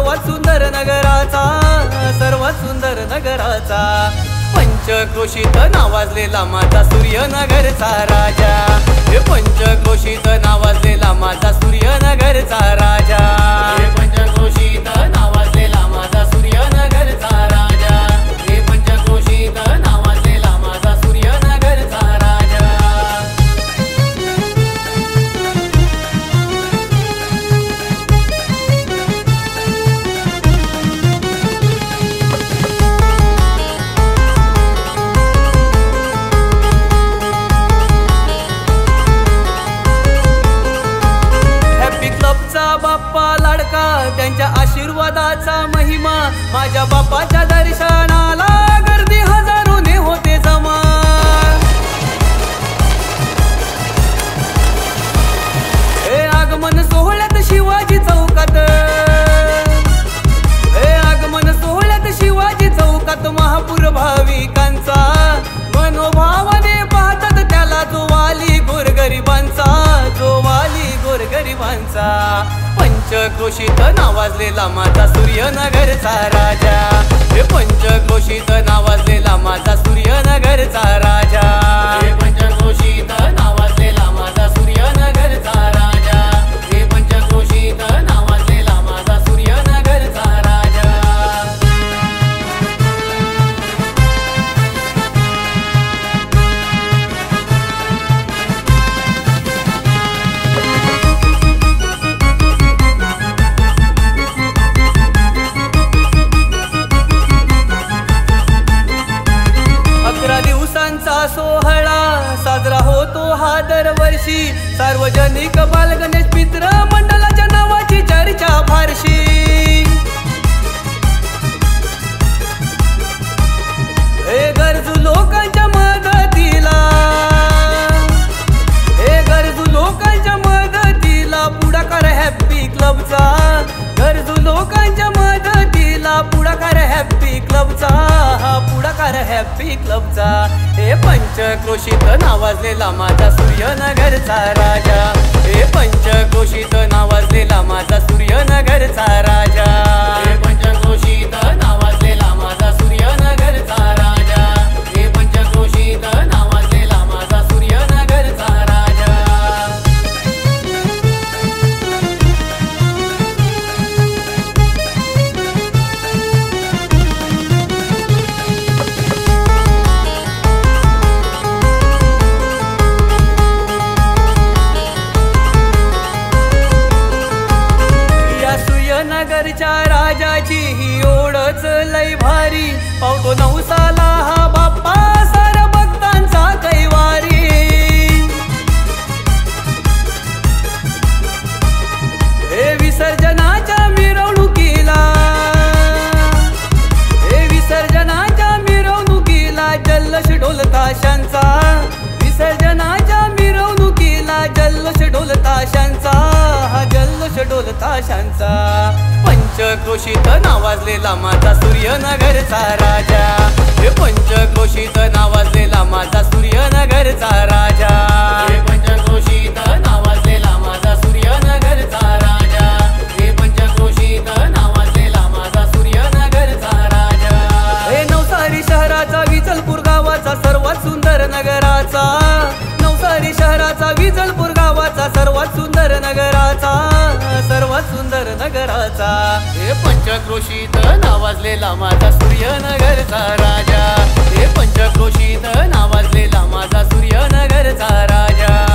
सर्वात सुंदर नगराचा, सर्वात सुंदर नगराचा। पंचक्रोशीत नावाजलेला माझा सूर्यनगरचा राजा, हे पंचक्रोशीत नावाजलेला माझा सूर्यनगरचा राजा, हे पंचक्रोशीत नावाजलेला माझा सूर्यनगरचा राजा, हे पंचक्रोशीत नावाजलेला माझा सूर्यनगरचा राजा। बाप्पा लाडका, त्यांच्या आशीर्वादाचा महिमा, माझ्या बाप्पाच्या दर्शनाला गर्दी हजारोने होते जमा। हे आगमन सोहळ्यात शिवाजी चौकात, हे आगमन सोहळ्यात शिवाजी चौकात महापूर भाविकांचा मनोभावाने पाहतात त्याला, जो वाली गोरगरिबांचा, जो वाली गोरगरिबांचा। पंचक्रोशीत नावाजलेला माझा सूर्यनगरचा राजा, हे पंचक्रोशीत नावाजलेला माझा सूर्यनगरचा राजा, हे पंचक्रोशीत नावाजलेला माझा सूर्यनगरचा राजा, हे पंचक्रोशीत नावाजलेला माझा सूर्यनगरचा राजा। सोहळा साजरा होतो हा दरवर्षी, सार्वजनिक बालगणेश मित्र मंडळाच्या नावाची चर्चा फारशी। हे गरजू लोकांच्या मदतीला, हे गरजू लोकांच्या मदतीला पुढाकार हॅपी क्लबचा, गरजू लोकांच्या मदतीला पुढाकार हॅपी क्लबचा, हा पुढाकार हॅपी क्लबचा। हे पंचक्रोशीत नावाजलेला माझा सूर्यनगरचा राजा, हे पंचक्रोशीत नावाजलेला माझा सूर्यनगरचा राजा, हे पंचक्रोशीत नावाजलेला माझा सूर्यनगरचा राजा, हे पंचक्रोशीत नावाजलेला माझा सूर्यनगरचा राजा। नगरच्या राजाची ही ओढच लय भारी, पावतो नवसाला हा बाप्पा साऱ्या भक्तांचा कैवारी। हे विसर्जनाच्या मिरवणुकीला, हे विसर्जनाच्या मिरवणुकीला जल्लोष ढोल ताशांचा, विसर्जनाच्या मिरवणुकीला जल्लोष ढोल ताशांचा, हा जल्लोष ढोल ताशांचा। पंचक्रोशीत नावाजलेला माझा सूर्यनगरचा राजा, हे पंचक्रोशीत नावाजलेला माझा सूर्यनगरचा राजा, हे पंचक्रोशीत नावाजलेला माझा सूर्यनगरचा राजा, हे पंचक्रोशीत नावाजलेला माझा सूर्यनगरचा राजा। हे नवसारी शहराचा विचलपूर गावाचा सर्वात सुंदर नगराचा, नवसारी शहराचा विचलपूर गावाचा सर्वात सुंदर नगराचा, सर्वात सुंदर नगराचा। हे पंचक्रोशीत नावाजलेला माझा सूर्यनगरचा राजा, हे पंचक्रोशीत नावाजलेला माझा सूर्यनगरचा राजा।